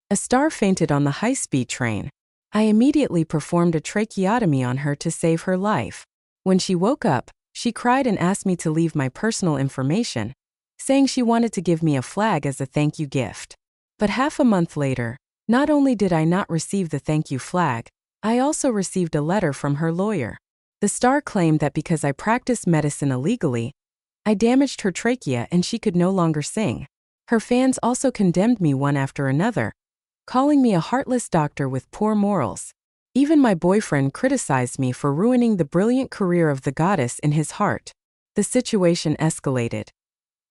A star fainted on the high-speed train. I immediately performed a tracheotomy on her to save her life. When she woke up, she cried and asked me to leave my personal information, saying she wanted to give me a flag as a thank you gift. But half a month later, not only did I not receive the thank you flag, I also received a letter from her lawyer. The star claimed that because I practiced medicine illegally, I damaged her trachea and she could no longer sing. Her fans also condemned me one after another, calling me a heartless doctor with poor morals. Even my boyfriend criticized me for ruining the brilliant career of the goddess in his heart. The situation escalated.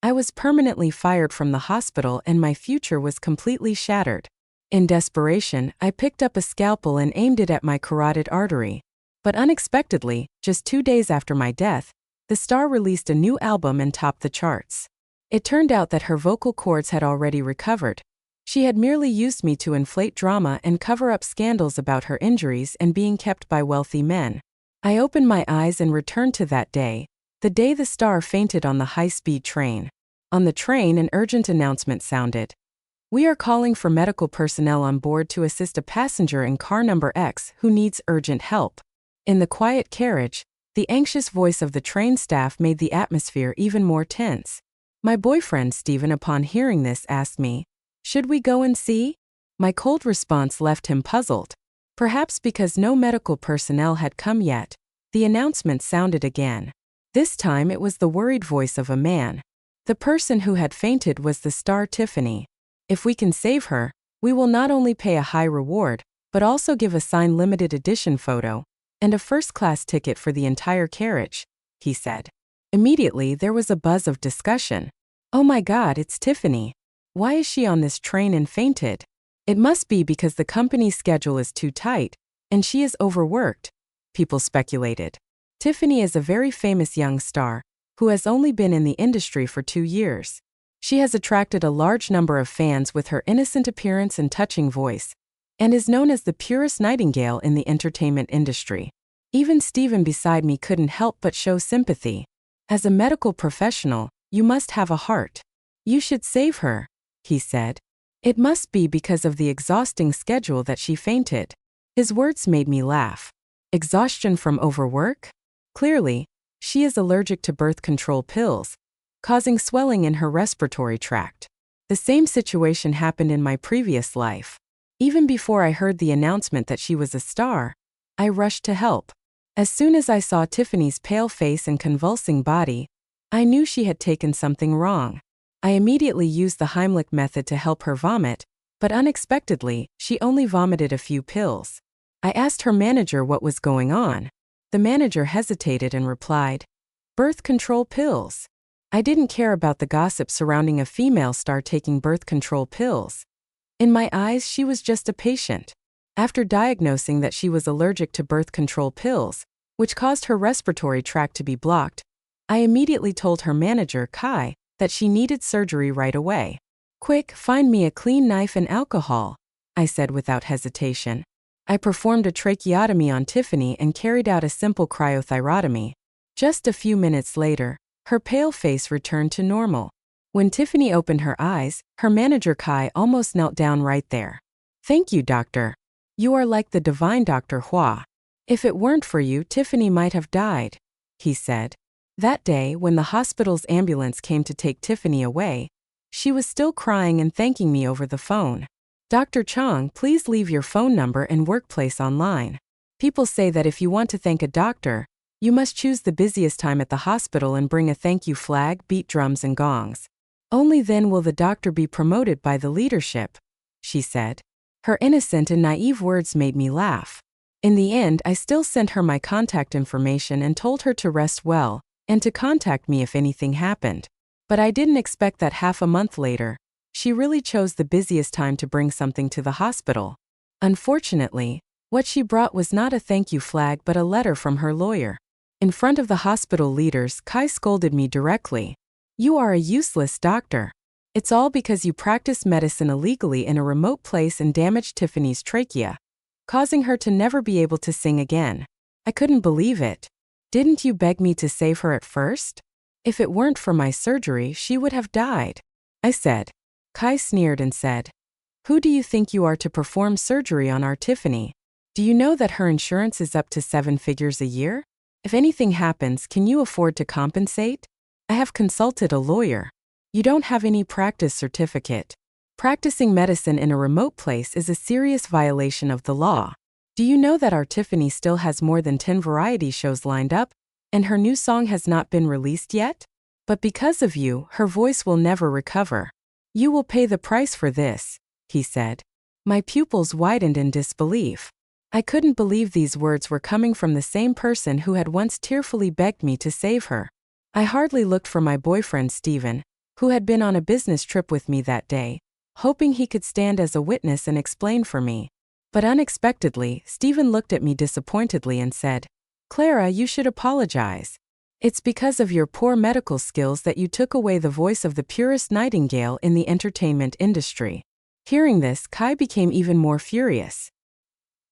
I was permanently fired from the hospital and my future was completely shattered. In desperation, I picked up a scalpel and aimed it at my carotid artery. But unexpectedly, just 2 days after my death, the star released a new album and topped the charts. It turned out that her vocal cords had already recovered. She had merely used me to inflate drama and cover up scandals about her injuries and being kept by wealthy men. I opened my eyes and returned to that day, the day the star fainted on the high-speed train. On the train, an urgent announcement sounded. We are calling for medical personnel on board to assist a passenger in car number X who needs urgent help. In the quiet carriage, the anxious voice of the train staff made the atmosphere even more tense. My boyfriend Stephen, upon hearing this, asked me, "Should we go and see?" My cold response left him puzzled. Perhaps because no medical personnel had come yet, the announcement sounded again. This time it was the worried voice of a man. The person who had fainted was the star Tiffany. If we can save her, we will not only pay a high reward, but also give a signed limited edition photo and a first-class ticket for the entire carriage, he said. Immediately there was a buzz of discussion. Oh my God, it's Tiffany. Why is she on this train and fainted? It must be because the company's schedule is too tight, and she is overworked, people speculated. Tiffany is a very famous young star, who has only been in the industry for 2 years. She has attracted a large number of fans with her innocent appearance and touching voice, and is known as the purest nightingale in the entertainment industry. Even Stephen beside me couldn't help but show sympathy. As a medical professional, you must have a heart. You should save her, he said. It must be because of the exhausting schedule that she fainted. His words made me laugh. Exhaustion from overwork? Clearly, she is allergic to birth control pills, causing swelling in her respiratory tract. The same situation happened in my previous life. Even before I heard the announcement that she was a star, I rushed to help. As soon as I saw Tiffany's pale face and convulsing body, I knew she had taken something wrong. I immediately used the Heimlich method to help her vomit, but unexpectedly, she only vomited a few pills. I asked her manager what was going on. The manager hesitated and replied, "Birth control pills." I didn't care about the gossip surrounding a female star taking birth control pills. In my eyes, she was just a patient. After diagnosing that she was allergic to birth control pills, which caused her respiratory tract to be blocked, I immediately told her manager, Kai, that she needed surgery right away. "Quick, find me a clean knife and alcohol," I said without hesitation. I performed a tracheotomy on Tiffany and carried out a simple cryothyrotomy. Just a few minutes later, her pale face returned to normal. When Tiffany opened her eyes, her manager Kai almost knelt down right there. "Thank you, doctor. You are like the divine Dr. Hua. If it weren't for you, Tiffany might have died," he said. That day, when the hospital's ambulance came to take Tiffany away, she was still crying and thanking me over the phone. "Dr. Chong, please leave your phone number and workplace online. People say that if you want to thank a doctor, you must choose the busiest time at the hospital and bring a thank you flag, beat drums and gongs. Only then will the doctor be promoted by the leadership," she said. Her innocent and naive words made me laugh. In the end, I still sent her my contact information and told her to rest well, and to contact me if anything happened. But I didn't expect that half a month later, she really chose the busiest time to bring something to the hospital. Unfortunately, what she brought was not a thank you flag but a letter from her lawyer. In front of the hospital leaders, Kai scolded me directly. "You are a useless doctor. It's all because you practiced medicine illegally in a remote place and damaged Tiffany's trachea, causing her to never be able to sing again." I couldn't believe it. "Didn't you beg me to save her at first? If it weren't for my surgery, she would have died," I said. Kai sneered and said, Who do you think you are to perform surgery on our Tiffany? Do you know that her insurance is up to 7 figures a year? If anything happens, can you afford to compensate? I have consulted a lawyer. You don't have any practice certificate. Practicing medicine in a remote place is a serious violation of the law. Do you know that our Tiffany still has more than 10 variety shows lined up, and her new song has not been released yet? But because of you, her voice will never recover. You will pay the price for this, he said. My pupils widened in disbelief. I couldn't believe these words were coming from the same person who had once tearfully begged me to save her. I hardly looked for my boyfriend Stephen, who had been on a business trip with me that day, hoping he could stand as a witness and explain for me. But unexpectedly, Stephen looked at me disappointedly and said, "Clara, you should apologize. It's because of your poor medical skills that you took away the voice of the purest nightingale in the entertainment industry." Hearing this, Kai became even more furious.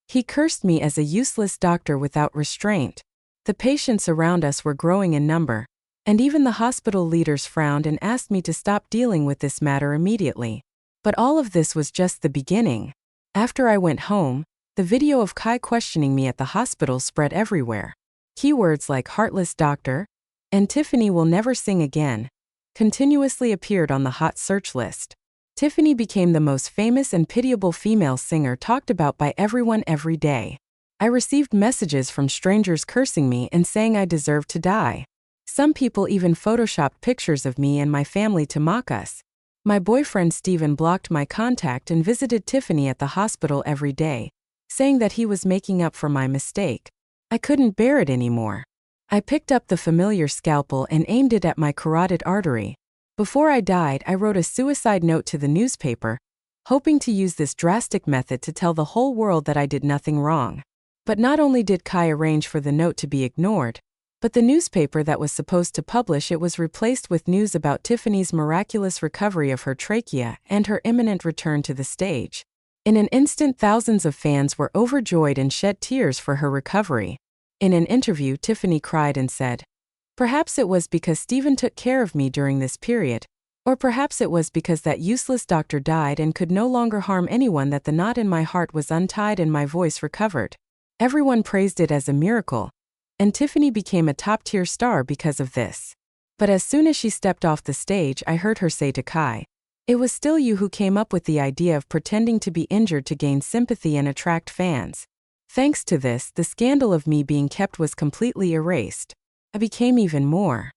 He cursed me as a useless doctor without restraint. The patients around us were growing in number, and even the hospital leaders frowned and asked me to stop dealing with this matter immediately. But all of this was just the beginning. After I went home, the video of Kai questioning me at the hospital spread everywhere. Keywords like "heartless doctor" and "Tiffany will never sing again" continuously appeared on the hot search list. Tiffany became the most famous and pitiable female singer talked about by everyone every day. I received messages from strangers cursing me and saying I deserved to die. Some people even photoshopped pictures of me and my family to mock us. My boyfriend Stephen blocked my contact and visited Tiffany at the hospital every day, saying that he was making up for my mistake. I couldn't bear it anymore. I picked up the familiar scalpel and aimed it at my carotid artery. Before I died, I wrote a suicide note to the newspaper, hoping to use this drastic method to tell the whole world that I did nothing wrong. But not only did Kai arrange for the note to be ignored, but the newspaper that was supposed to publish it was replaced with news about Tiffany's miraculous recovery of her trachea and her imminent return to the stage. In an instant, thousands of fans were overjoyed and shed tears for her recovery. In an interview, Tiffany cried and said, "Perhaps it was because Stephen took care of me during this period, or perhaps it was because that useless doctor died and could no longer harm anyone that the knot in my heart was untied and my voice recovered." Everyone praised it as a miracle, and Tiffany became a top-tier star because of this. But as soon as she stepped off the stage, I heard her say to Kai, "It was still you who came up with the idea of pretending to be injured to gain sympathy and attract fans." Thanks to this, the scandal of me being kept was completely erased. I became even more.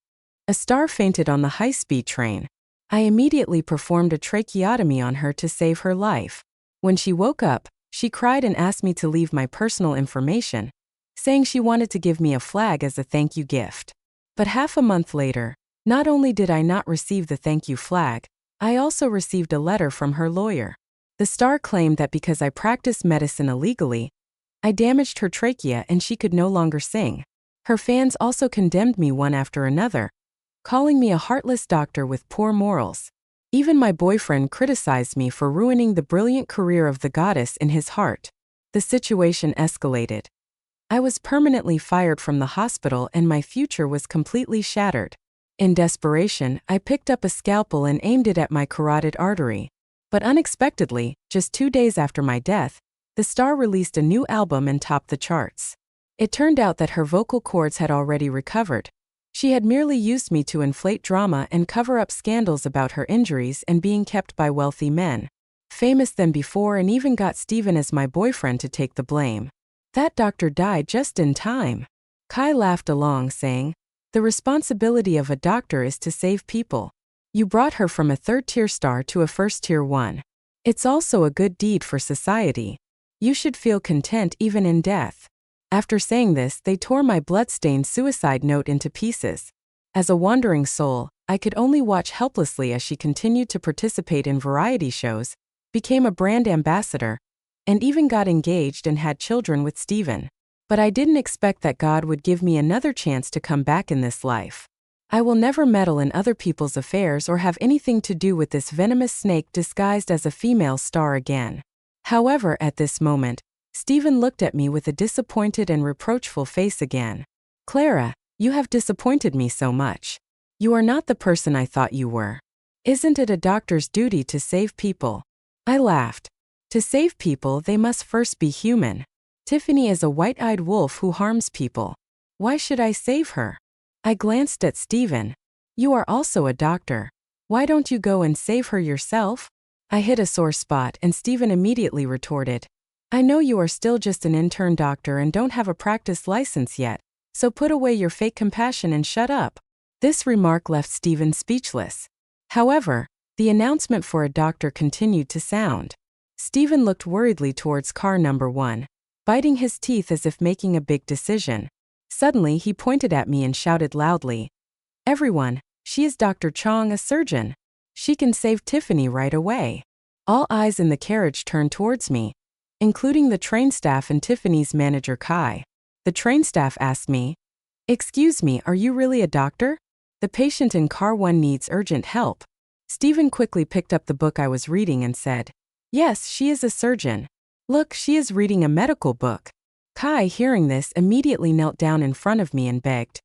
A star fainted on the high-speed train. I immediately performed a tracheotomy on her to save her life. When she woke up, she cried and asked me to leave my personal information, saying she wanted to give me a flag as a thank you gift. But half a month later, not only did I not receive the thank you flag, I also received a letter from her lawyer. The star claimed that because I practiced medicine illegally, I damaged her trachea and she could no longer sing. Her fans also condemned me one after another, calling me a heartless doctor with poor morals. Even my boyfriend criticized me for ruining the brilliant career of the goddess in his heart. The situation escalated. I was permanently fired from the hospital and my future was completely shattered. In desperation, I picked up a scalpel and aimed it at my carotid artery. But unexpectedly, just 2 days after my death, the star released a new album and topped the charts. It turned out that her vocal cords had already recovered. She had merely used me to inflate drama and cover up scandals about her injuries and being kept by wealthy men, famous than before, and even got Stephen as my boyfriend to take the blame. That doctor died just in time. Kai laughed along, saying, "The responsibility of a doctor is to save people. You brought her from a third-tier star to a first-tier one. It's also a good deed for society. You should feel content even in death." After saying this, they tore my blood-stained suicide note into pieces. As a wandering soul, I could only watch helplessly as she continued to participate in variety shows, became a brand ambassador, and even got engaged and had children with Stephen. But I didn't expect that God would give me another chance to come back in this life. I will never meddle in other people's affairs or have anything to do with this venomous snake disguised as a female star again. However, at this moment, Stephen looked at me with a disappointed and reproachful face again. "Clara, you have disappointed me so much. You are not the person I thought you were. Isn't it a doctor's duty to save people?" I laughed. To save people, they must first be human. Tiffany is a white-eyed wolf who harms people. Why should I save her? I glanced at Stephen. You are also a doctor. Why don't you go and save her yourself? I hit a sore spot and Stephen immediately retorted. I know you are still just an intern doctor and don't have a practice license yet, so put away your fake compassion and shut up. This remark left Stephen speechless. However, the announcement for a doctor continued to sound. Stephen looked worriedly towards car number 1, biting his teeth as if making a big decision. Suddenly he pointed at me and shouted loudly, Everyone, she is Dr. Chong, a surgeon. She can save Tiffany right away. All eyes in the carriage turned towards me, including the train staff and Tiffany's manager Kai. The train staff asked me, Excuse me, are you really a doctor? The patient in car 1 needs urgent help. Stephen quickly picked up the book I was reading and said, Yes, she is a surgeon. Look, she is reading a medical book. Kai, hearing this, immediately knelt down in front of me and begged,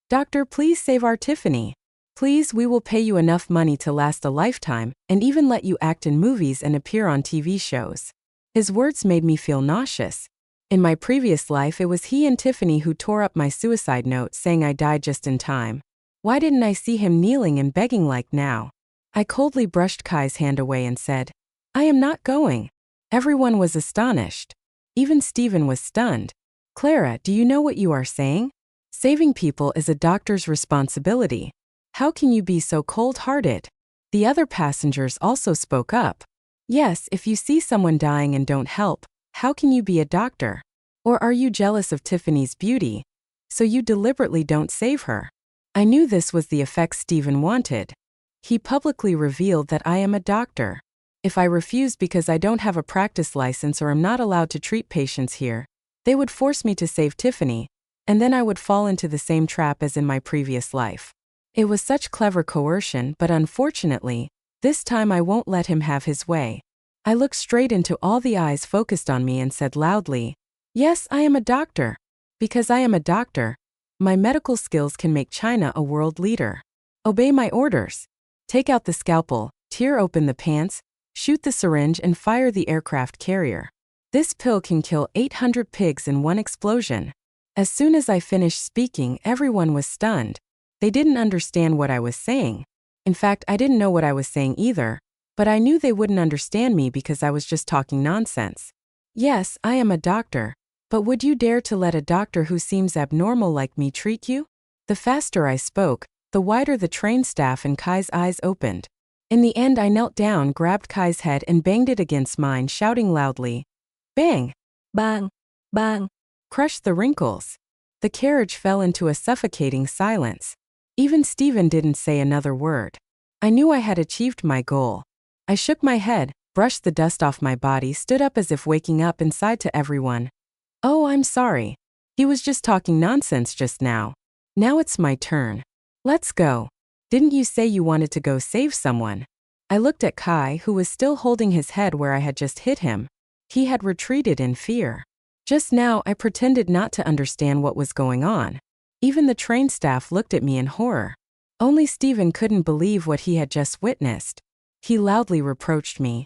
Doctor, please save our Tiffany. Please, we will pay you enough money to last a lifetime, and even let you act in movies and appear on TV shows. His words made me feel nauseous. In my previous life, it was he and Tiffany who tore up my suicide note saying I died just in time. Why didn't I see him kneeling and begging like now? I coldly brushed Kai's hand away and said, I am not going. Everyone was astonished. Even Stephen was stunned. Clara, do you know what you are saying? Saving people is a doctor's responsibility. How can you be so cold-hearted? The other passengers also spoke up. Yes, if you see someone dying and don't help, how can you be a doctor? Or are you jealous of Tiffany's beauty, so you deliberately don't save her? I knew this was the effect Stephen wanted. He publicly revealed that I am a doctor. If I refuse because I don't have a practice license or am not allowed to treat patients here, they would force me to save Tiffany, and then I would fall into the same trap as in my previous life. It was such clever coercion, but unfortunately, this time I won't let him have his way. I looked straight into all the eyes focused on me and said loudly, Yes, I am a doctor. Because I am a doctor, my medical skills can make China a world leader. Obey my orders. Take out the scalpel, tear open the pants, shoot the syringe and fire the aircraft carrier. This pill can kill 800 pigs in one explosion. As soon as I finished speaking, everyone was stunned. They didn't understand what I was saying. In fact, I didn't know what I was saying either, but I knew they wouldn't understand me because I was just talking nonsense. Yes, I am a doctor, but would you dare to let a doctor who seems abnormal like me treat you? The faster I spoke, the wider the train staff and Kai's eyes opened. In the end, I knelt down, grabbed Kai's head and banged it against mine, shouting loudly, Bang! Bang! Bang! Crushed the wrinkles. The carriage fell into a suffocating silence. Even Stephen didn't say another word. I knew I had achieved my goal. I shook my head, brushed the dust off my body, stood up as if waking up and sighed to everyone. Oh, I'm sorry. He was just talking nonsense just now. Now it's my turn. Let's go. Didn't you say you wanted to go save someone? I looked at Kai, who was still holding his head where I had just hit him. He had retreated in fear. Just now, I pretended not to understand what was going on. Even the train staff looked at me in horror. Only Stephen couldn't believe what he had just witnessed. He loudly reproached me.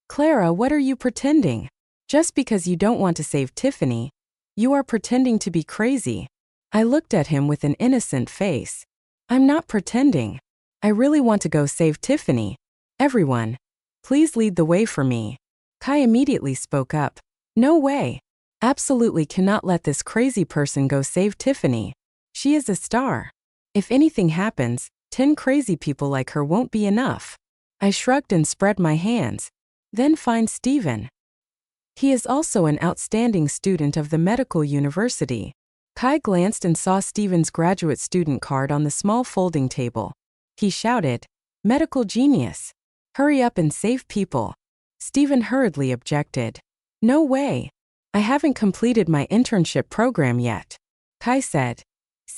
Clara, what are you pretending? Just because you don't want to save Tiffany, you are pretending to be crazy. I looked at him with an innocent face. I'm not pretending. I really want to go save Tiffany. Everyone, please lead the way for me. Kai immediately spoke up. No way. Absolutely cannot let this crazy person go save Tiffany. She is a star. If anything happens, 10 crazy people like her won't be enough. I shrugged and spread my hands. Then find Stephen. He is also an outstanding student of the medical university. Kai glanced and saw Stephen's graduate student card on the small folding table. He shouted, Medical genius. Hurry up and save people. Stephen hurriedly objected. No way. I haven't completed my internship program yet. Kai said,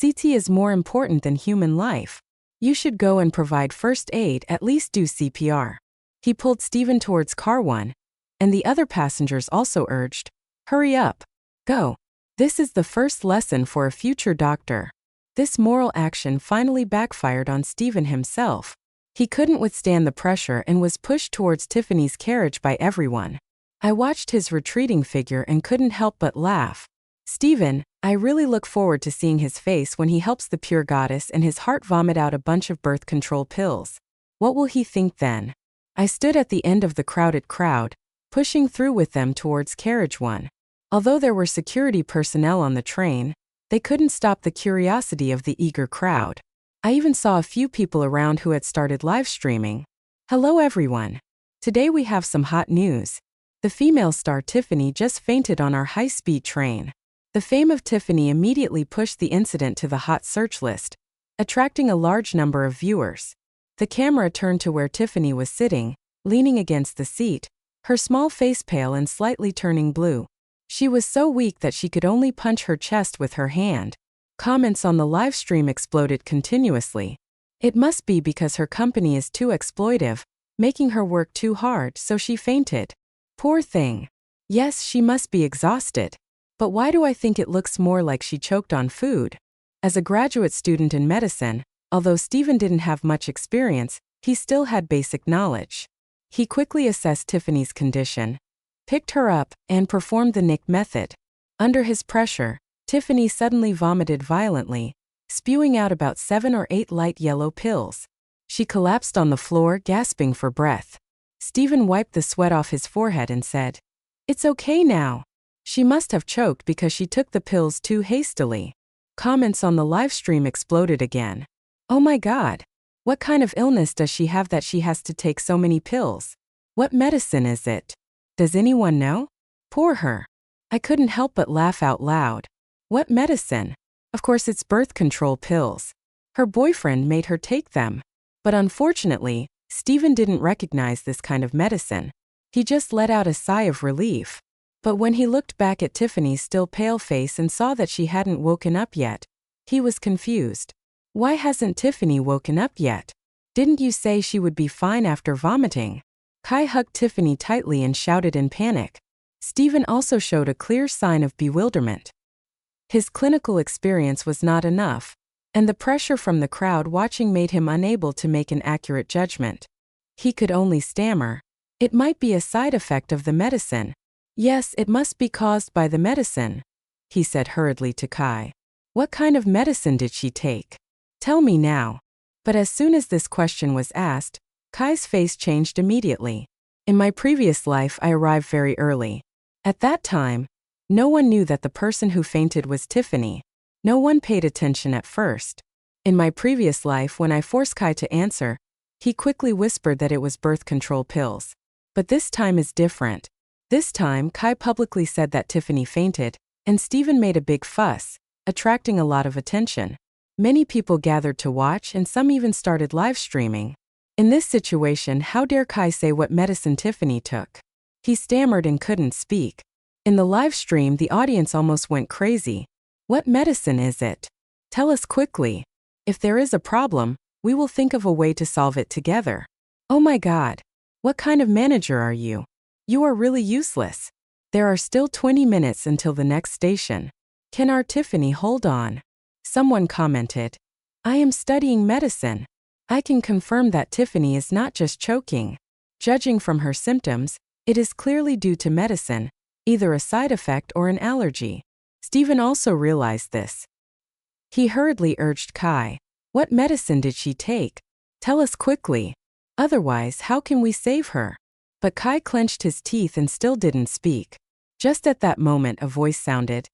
CT is more important than human life. You should go and provide first aid, at least do CPR. He pulled Stephen towards car 1, and the other passengers also urged, Hurry up. Go. This is the first lesson for a future doctor. This moral action finally backfired on Stephen himself. He couldn't withstand the pressure and was pushed towards Tiffany's carriage by everyone. I watched his retreating figure and couldn't help but laugh. Steven, I really look forward to seeing his face when he helps the pure goddess and his heart vomit out a bunch of birth control pills. What will he think then? I stood at the end of the crowded crowd, pushing through with them towards carriage 1. Although there were security personnel on the train, they couldn't stop the curiosity of the eager crowd. I even saw a few people around who had started live streaming. Hello everyone. Today we have some hot news. The female star Tiffany just fainted on our high-speed train. The fame of Tiffany immediately pushed the incident to the hot search list, attracting a large number of viewers. The camera turned to where Tiffany was sitting, leaning against the seat, her small face pale and slightly turning blue. She was so weak that she could only punch her chest with her hand. Comments on the live stream exploded continuously. It must be because her company is too exploitive, making her work too hard, so she fainted. Poor thing. Yes, she must be exhausted. But why do I think it looks more like she choked on food? As a graduate student in medicine, although Steven didn't have much experience, he still had basic knowledge. He quickly assessed Tiffany's condition, picked her up, and performed the Nick method. Under his pressure, Tiffany suddenly vomited violently, spewing out about 7 or 8 light yellow pills. She collapsed on the floor, gasping for breath. Steven wiped the sweat off his forehead and said, "It's okay now. She must have choked because she took the pills too hastily." Comments on the live stream exploded again. Oh my God. What kind of illness does she have that she has to take so many pills? What medicine is it? Does anyone know? Poor her. I couldn't help but laugh out loud. What medicine? Of course it's birth control pills. Her boyfriend made her take them. But unfortunately, Steven didn't recognize this kind of medicine. He just let out a sigh of relief. But when he looked back at Tiffany's still pale face and saw that she hadn't woken up yet, he was confused. Why hasn't Tiffany woken up yet? Didn't you say she would be fine after vomiting? Kai hugged Tiffany tightly and shouted in panic. Steven also showed a clear sign of bewilderment. His clinical experience was not enough, and the pressure from the crowd watching made him unable to make an accurate judgment. He could only stammer. It might be a side effect of the medicine. Yes, it must be caused by the medicine, he said hurriedly to Kai. What kind of medicine did she take? Tell me now. But as soon as this question was asked, Kai's face changed immediately. In my previous life, I arrived very early. At that time, no one knew that the person who fainted was Tiffany. No one paid attention at first. In my previous life, when I forced Kai to answer, he quickly whispered that it was birth control pills. But this time is different. This time, Kai publicly said that Tiffany fainted, and Steven made a big fuss, attracting a lot of attention. Many people gathered to watch and some even started live streaming. In this situation, how dare Kai say what medicine Tiffany took? He stammered and couldn't speak. In the live stream, the audience almost went crazy. What medicine is it? Tell us quickly. If there is a problem, we will think of a way to solve it together. Oh my God. What kind of manager are you? You are really useless. There are still 20 minutes until the next station. Can our Tiffany hold on? Someone commented. I am studying medicine. I can confirm that Tiffany is not just choking. Judging from her symptoms, it is clearly due to medicine, either a side effect or an allergy. Steven also realized this. He hurriedly urged Kai. What medicine did she take? Tell us quickly. Otherwise, how can we save her? But Kai clenched his teeth and still didn't speak. Just at that moment, a voice sounded.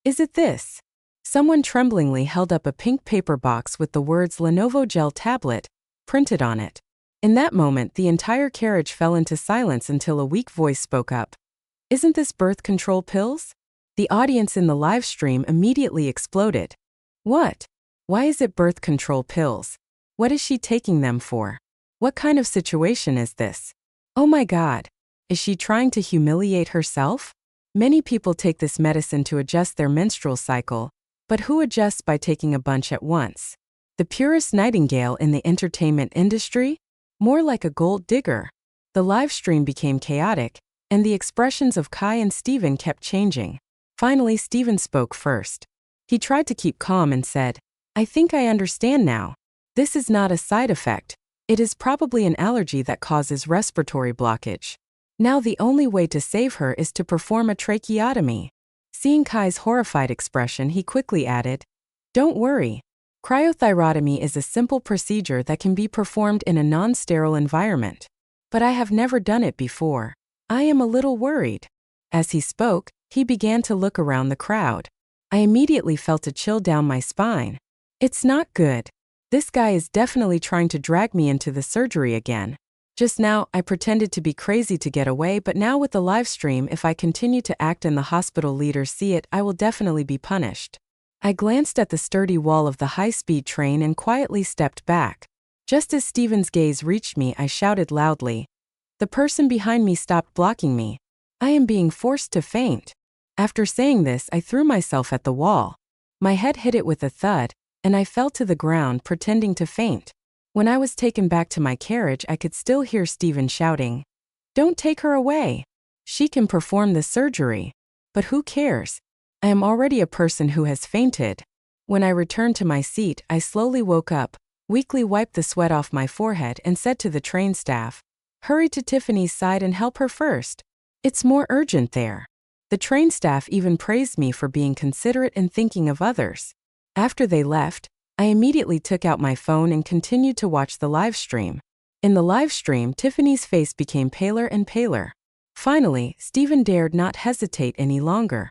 Is it this? Someone tremblingly held up a pink paper box with the words Lenovo Gel Tablet printed on it. In that moment, the entire carriage fell into silence until a weak voice spoke up. Isn't this birth control pills? The audience in the live stream immediately exploded. What? Why is it birth control pills? What is she taking them for? What kind of situation is this? Oh my God. Is she trying to humiliate herself? Many people take this medicine to adjust their menstrual cycle, but who adjusts by taking a bunch at once? The purest nightingale in the entertainment industry? More like a gold digger. The live stream became chaotic, and the expressions of Kai and Steven kept changing. Finally, Steven spoke first. He tried to keep calm and said, I think I understand now. This is not a side effect. It is probably an allergy that causes respiratory blockage. Now the only way to save her is to perform a tracheotomy. Seeing Kai's horrified expression, he quickly added, "Don't worry. Cryothyrotomy is a simple procedure that can be performed in a non-sterile environment. But I have never done it before. I am a little worried." As he spoke, he began to look around the crowd. I immediately felt a chill down my spine. It's not good. This guy is definitely trying to drag me into the surgery again. Just now, I pretended to be crazy to get away, but now with the live stream, if I continue to act and the hospital leaders see it, I will definitely be punished. I glanced at the sturdy wall of the high-speed train and quietly stepped back. Just as Steven's gaze reached me, I shouted loudly. The person behind me stopped blocking me. I am being forced to faint. After saying this, I threw myself at the wall. My head hit it with a thud, and I fell to the ground pretending to faint. When I was taken back to my carriage, I could still hear Steven shouting, "Don't take her away. She can perform the surgery." But who cares? I am already a person who has fainted. When I returned to my seat, I slowly woke up, weakly wiped the sweat off my forehead and said to the train staff, "Hurry to Tiffany's side and help her first. It's more urgent there." The train staff even praised me for being considerate and thinking of others. After they left, I immediately took out my phone and continued to watch the live stream. In the live stream, Tiffany's face became paler and paler. Finally, Steven dared not hesitate any longer.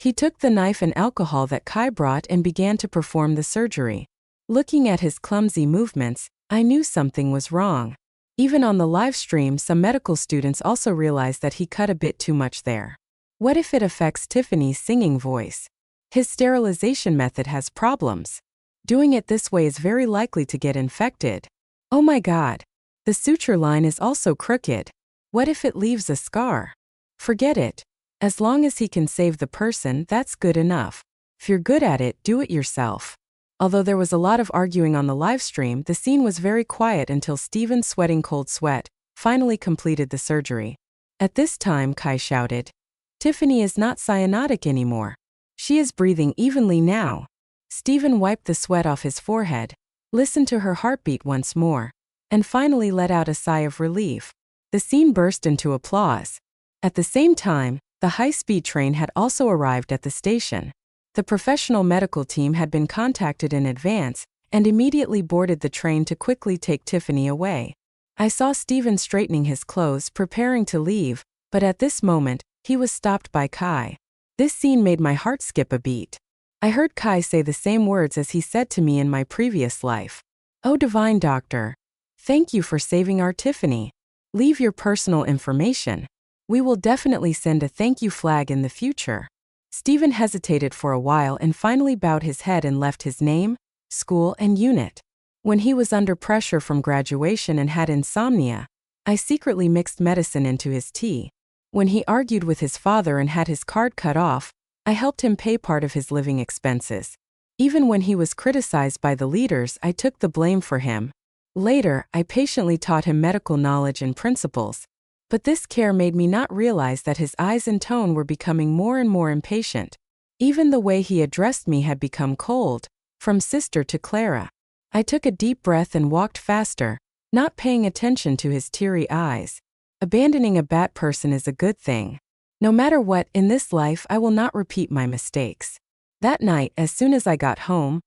He took the knife and alcohol that Kai brought and began to perform the surgery. Looking at his clumsy movements, I knew something was wrong. Even on the live stream, some medical students also realized that he cut a bit too much there. What if it affects Tiffany's singing voice? His sterilization method has problems. Doing it this way is very likely to get infected. Oh my God. The suture line is also crooked. What if it leaves a scar? Forget it. As long as he can save the person, that's good enough. If you're good at it, do it yourself. Although there was a lot of arguing on the live stream, the scene was very quiet until Steven, sweating cold sweat, finally completed the surgery. At this time, Kai shouted, "Tiffany is not cyanotic anymore. She is breathing evenly now." Steven wiped the sweat off his forehead, listened to her heartbeat once more, and finally let out a sigh of relief. The scene burst into applause. At the same time, the high-speed train had also arrived at the station. The professional medical team had been contacted in advance and immediately boarded the train to quickly take Tiffany away. I saw Steven straightening his clothes, preparing to leave, but at this moment, he was stopped by Kai. This scene made my heart skip a beat. I heard Kai say the same words as he said to me in my previous life. "Oh divine doctor. Thank you for saving our Tiffany. Leave your personal information. We will definitely send a thank you flag in the future." Steven hesitated for a while and finally bowed his head and left his name, school, and unit. When he was under pressure from graduation and had insomnia, I secretly mixed medicine into his tea. When he argued with his father and had his card cut off, I helped him pay part of his living expenses. Even when he was criticized by the leaders, I took the blame for him. Later, I patiently taught him medical knowledge and principles. But this care made me not realize that his eyes and tone were becoming more and more impatient. Even the way he addressed me had become cold, from sister to Clara. I took a deep breath and walked faster, not paying attention to his teary eyes. Abandoning a bad person is a good thing. No matter what, in this life I will not repeat my mistakes. That night, as soon as I got home,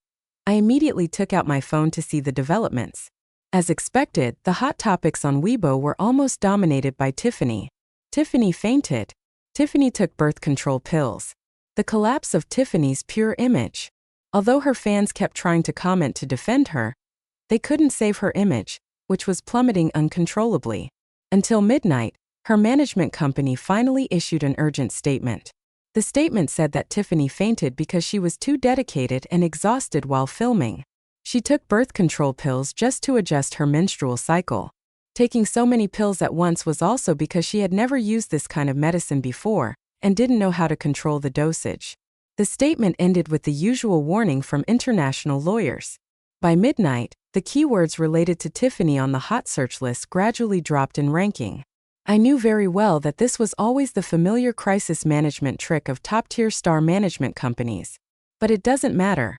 I immediately took out my phone to see the developments. As expected, the hot topics on Weibo were almost dominated by Tiffany. Tiffany fainted. Tiffany took birth control pills. The collapse of Tiffany's pure image. Although her fans kept trying to comment to defend her, they couldn't save her image, which was plummeting uncontrollably. Until midnight, her management company finally issued an urgent statement. The statement said that Tiffany fainted because she was too dedicated and exhausted while filming. She took birth control pills just to adjust her menstrual cycle. Taking so many pills at once was also because she had never used this kind of medicine before and didn't know how to control the dosage. The statement ended with the usual warning from international lawyers. By midnight, the keywords related to Tiffany on the hot search list gradually dropped in ranking. I knew very well that this was always the familiar crisis management trick of top-tier star management companies. But it doesn't matter.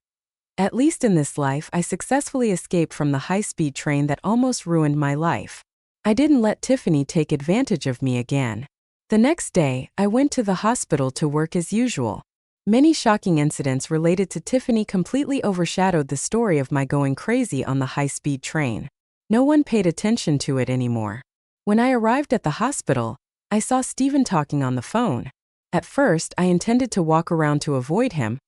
At least in this life, I successfully escaped from the high-speed train that almost ruined my life. I didn't let Tiffany take advantage of me again. The next day, I went to the hospital to work as usual. Many shocking incidents related to Tiffany completely overshadowed the story of my going crazy on the high-speed train. No one paid attention to it anymore. When I arrived at the hospital, I saw Steven talking on the phone. At first, I intended to walk around to avoid him,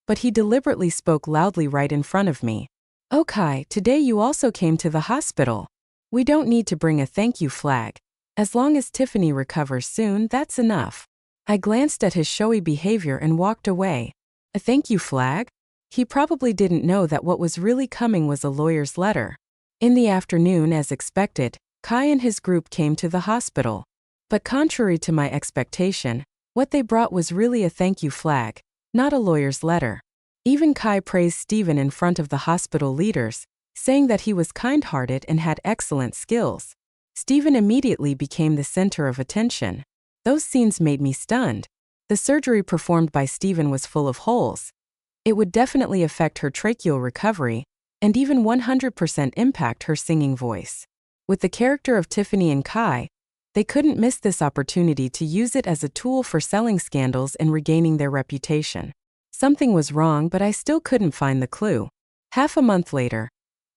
but he deliberately spoke loudly right in front of me. "Oh Kai, today you also came to the hospital. We don't need to bring a thank you flag. As long as Tiffany recovers soon, that's enough." I glanced at his showy behavior and walked away. A thank you flag? He probably didn't know that what was really coming was a lawyer's letter. In the afternoon, as expected, Kai and his group came to the hospital. But contrary to my expectation, what they brought was really a thank you flag, not a lawyer's letter. Even Kai praised Steven in front of the hospital leaders, saying that he was kind-hearted and had excellent skills. Steven immediately became the center of attention. Those scenes made me stunned. The surgery performed by Steven was full of holes. It would definitely affect her tracheal recovery, and even 100% impact her singing voice. With the character of Tiffany and Kai, they couldn't miss this opportunity to use it as a tool for selling scandals and regaining their reputation. Something was wrong, but I still couldn't find the clue. Half a month later,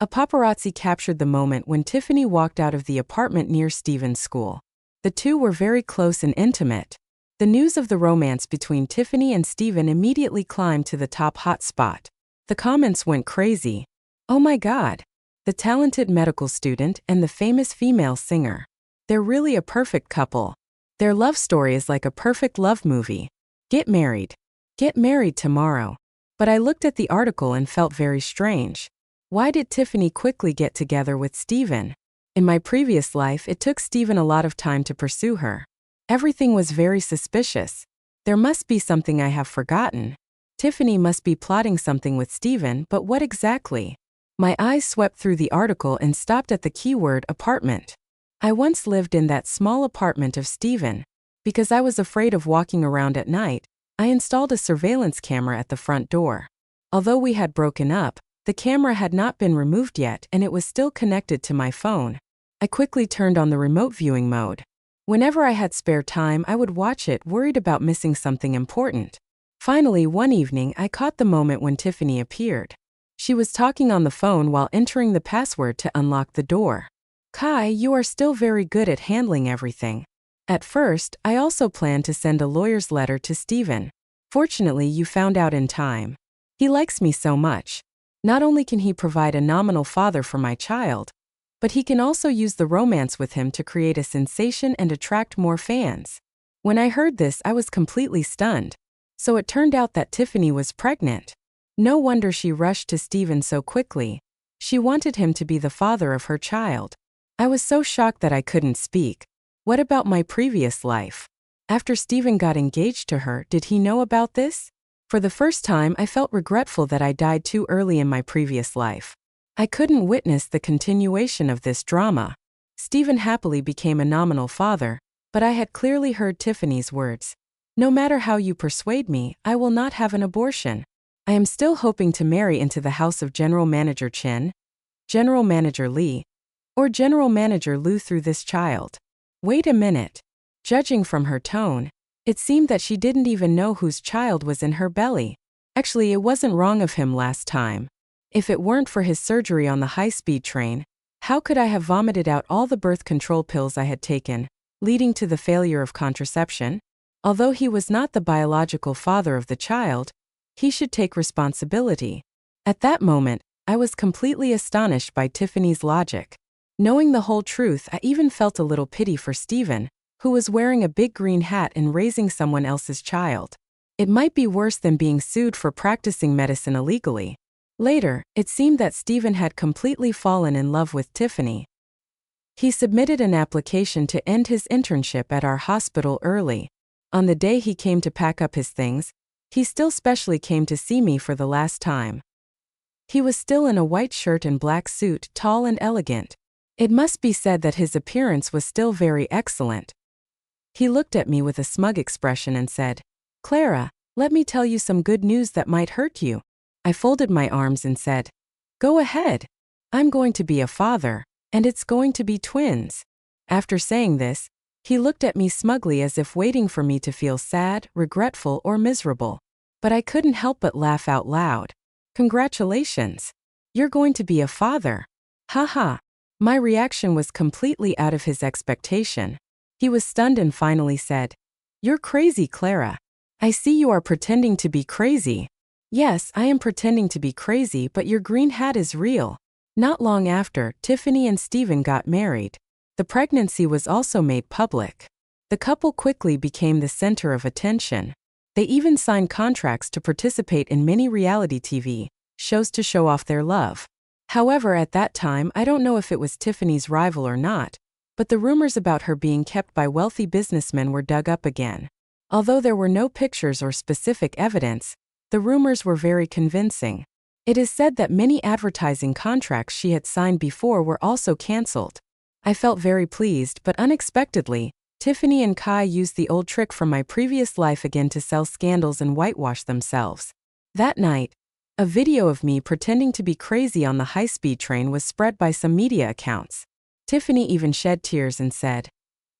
a paparazzi captured the moment when Tiffany walked out of the apartment near Steven's school. The two were very close and intimate. The news of the romance between Tiffany and Steven immediately climbed to the top hotspot. The comments went crazy. "Oh my God! The talented medical student and the famous female singer. They're really a perfect couple. Their love story is like a perfect love movie. Get married. Get married tomorrow." But I looked at the article and felt very strange. Why did Tiffany quickly get together with Steven? In my previous life, it took Steven a lot of time to pursue her. Everything was very suspicious. There must be something I have forgotten. Tiffany must be plotting something with Steven, but what exactly? My eyes swept through the article and stopped at the keyword apartment. I once lived in that small apartment of Steven. Because I was afraid of walking around at night, I installed a surveillance camera at the front door. Although we had broken up, the camera had not been removed yet and it was still connected to my phone. I quickly turned on the remote viewing mode. Whenever I had spare time, I would watch it, worried about missing something important. Finally, one evening, I caught the moment when Tiffany appeared. She was talking on the phone while entering the password to unlock the door. "Kai, you are still very good at handling everything. At first, I also planned to send a lawyer's letter to Steven. Fortunately, you found out in time. He likes me so much. Not only can he provide a nominal father for my child, but he can also use the romance with him to create a sensation and attract more fans." When I heard this, I was completely stunned. So it turned out that Tiffany was pregnant. No wonder she rushed to Steven so quickly. She wanted him to be the father of her child. I was so shocked that I couldn't speak. What about my previous life? After Steven got engaged to her, did he know about this? For the first time, I felt regretful that I died too early in my previous life. I couldn't witness the continuation of this drama. Steven happily became a nominal father, but I had clearly heard Tiffany's words. "No matter how you persuade me, I will not have an abortion. I am still hoping to marry into the house of General Manager Chen, General Manager Lee, or General Manager Lu through this child." Wait a minute. Judging from her tone, it seemed that she didn't even know whose child was in her belly. Actually, it wasn't wrong of him last time. If it weren't for his surgery on the high-speed train, how could I have vomited out all the birth control pills I had taken, leading to the failure of contraception? Although he was not the biological father of the child, he should take responsibility. At that moment, I was completely astonished by Tiffany's logic. Knowing the whole truth, I even felt a little pity for Steven, who was wearing a big green hat and raising someone else's child. It might be worse than being sued for practicing medicine illegally. Later, it seemed that Steven had completely fallen in love with Tiffany. He submitted an application to end his internship at our hospital early. On the day he came to pack up his things, he still specially came to see me for the last time. He was still in a white shirt and black suit, tall and elegant. It must be said that his appearance was still very excellent. He looked at me with a smug expression and said, "Clara, let me tell you some good news that might hurt you." I folded my arms and said, "Go ahead. I'm going to be a father, and it's going to be twins." After saying this, he looked at me smugly as if waiting for me to feel sad, regretful, or miserable. But I couldn't help but laugh out loud. Congratulations! You're going to be a father. Haha. My reaction was completely out of his expectation. He was stunned and finally said, "You're crazy, Clara. I see you are pretending to be crazy." Yes, I am pretending to be crazy, but your green hat is real. Not long after, Tiffany and Stephen got married. The pregnancy was also made public. The couple quickly became the center of attention. They even signed contracts to participate in many reality TV shows to show off their love. However, at that time, I don't know if it was Tiffany's rival or not, but the rumors about her being kept by wealthy businessmen were dug up again. Although there were no pictures or specific evidence, the rumors were very convincing. It is said that many advertising contracts she had signed before were also cancelled. I felt very pleased, but unexpectedly, Tiffany and Kai used the old trick from my previous life again to sell scandals and whitewash themselves. That night, a video of me pretending to be crazy on the high-speed train was spread by some media accounts. Tiffany even shed tears and said,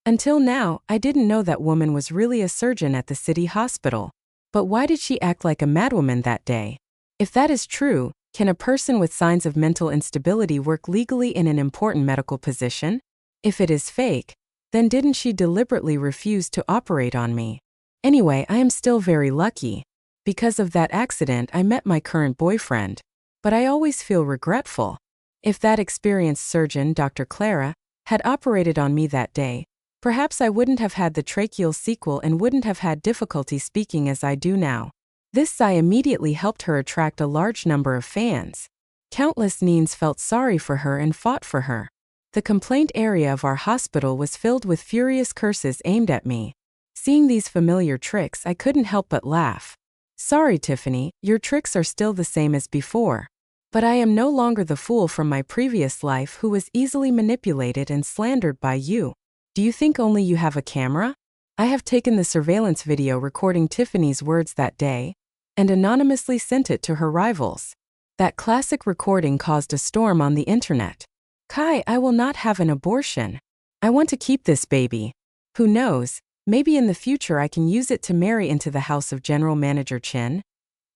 "Until now, I didn't know that woman was really a surgeon at the city hospital. But why did she act like a madwoman that day? If that is true, can a person with signs of mental instability work legally in an important medical position? If it is fake, then didn't she deliberately refuse to operate on me? Anyway, I am still very lucky. Because of that accident, I met my current boyfriend. But I always feel regretful. If that experienced surgeon, Dr. Clara, had operated on me that day, perhaps I wouldn't have had the tracheal sequel and wouldn't have had difficulty speaking as I do now." This sigh immediately helped her attract a large number of fans. Countless neens felt sorry for her and fought for her. The complaint area of our hospital was filled with furious curses aimed at me. Seeing these familiar tricks, I couldn't help but laugh. "Sorry, Tiffany, your tricks are still the same as before. But I am no longer the fool from my previous life who was easily manipulated and slandered by you. Do you think only you have a camera? I have taken the surveillance video recording Tiffany's words that day and anonymously sent it to her rivals. That classic recording caused a storm on the internet. Kai, I will not have an abortion. I want to keep this baby. Who knows, maybe in the future I can use it to marry into the house of General Manager Chen,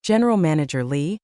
General Manager Lee,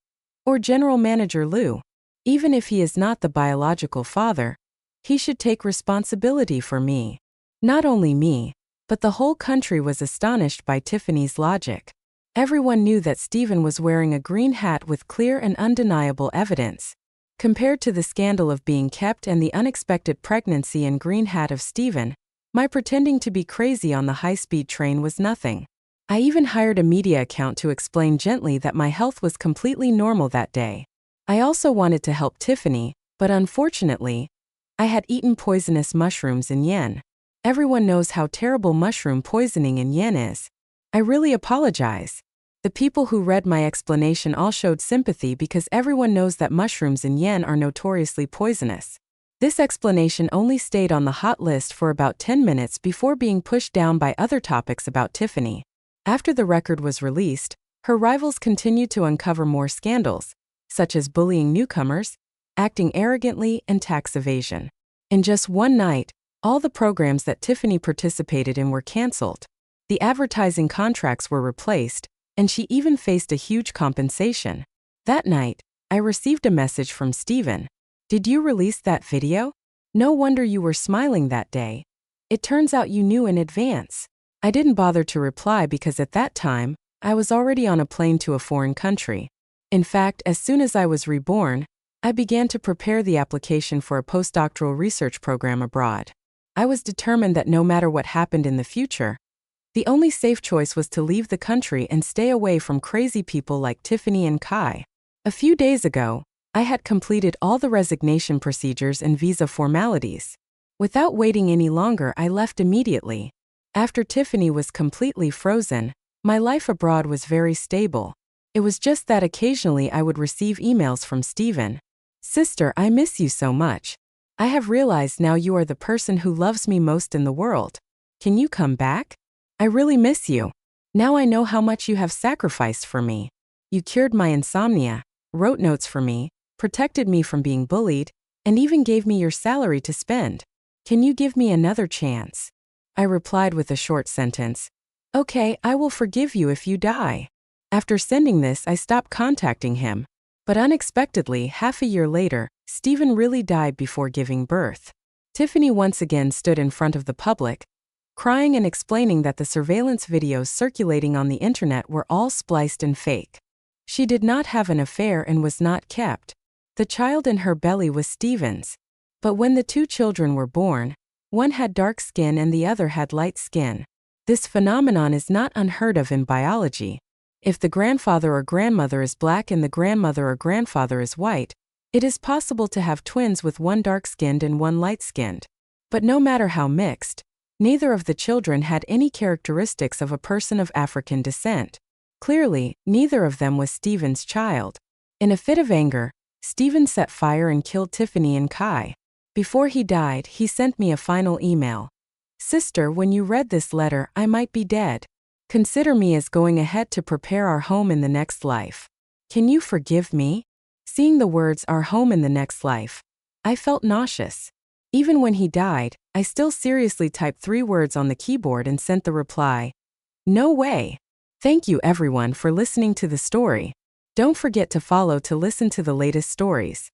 or General Manager Liu. Even if he is not the biological father, he should take responsibility for me." Not only me, but the whole country was astonished by Tiffany's logic. Everyone knew that Stephen was wearing a green hat with clear and undeniable evidence. Compared to the scandal of being kept and the unexpected pregnancy and green hat of Stephen, my pretending to be crazy on the high-speed train was nothing. I even hired a media account to explain gently that my health was completely normal that day. I also wanted to help Tiffany, but unfortunately, I had eaten poisonous mushrooms in yen. Everyone knows how terrible mushroom poisoning in yen is. I really apologize. The people who read my explanation all showed sympathy because everyone knows that mushrooms in yen are notoriously poisonous. This explanation only stayed on the hot list for about 10 minutes before being pushed down by other topics about Tiffany. After the record was released, her rivals continued to uncover more scandals, such as bullying newcomers, acting arrogantly, and tax evasion. In just one night, all the programs that Tiffany participated in were cancelled. The advertising contracts were replaced, and she even faced a huge compensation. That night, I received a message from Stephen. "Did you release that video? No wonder you were smiling that day. It turns out you knew in advance." I didn't bother to reply because at that time, I was already on a plane to a foreign country. In fact, as soon as I was reborn, I began to prepare the application for a postdoctoral research program abroad. I was determined that no matter what happened in the future, the only safe choice was to leave the country and stay away from crazy people like Tiffany and Kai. A few days ago, I had completed all the resignation procedures and visa formalities. Without waiting any longer, I left immediately. After Tiffany was completely frozen, my life abroad was very stable. It was just that occasionally I would receive emails from Stephen. "Sister, I miss you so much. I have realized now you are the person who loves me most in the world. Can you come back? I really miss you. Now I know how much you have sacrificed for me. You cured my insomnia, wrote notes for me, protected me from being bullied, and even gave me your salary to spend. Can you give me another chance? I replied with a short sentence. Okay, I will forgive you if you die. After sending this, I stopped contacting him. But unexpectedly, half a year later, Stephen really died before giving birth. Tiffany once again stood in front of the public, crying and explaining that the surveillance videos circulating on the internet were all spliced and fake. She did not have an affair and was not kept. The child in her belly was Stephen's. But when the two children were born, one had dark skin and the other had light skin. This phenomenon is not unheard of in biology. If the grandfather or grandmother is black and the grandmother or grandfather is white, it is possible to have twins with one dark-skinned and one light-skinned. But no matter how mixed, neither of the children had any characteristics of a person of African descent. Clearly, neither of them was Stephen's child. In a fit of anger, Stephen set fire and killed Tiffany and Kai. Before he died, he sent me a final email. Sister, when you read this letter, I might be dead. Consider me as going ahead to prepare our home in the next life. Can you forgive me? Seeing the words our home in the next life, I felt nauseous. Even when he died, I still seriously typed 3 words on the keyboard and sent the reply. No way. Thank you everyone for listening to the story. Don't forget to follow to listen to the latest stories.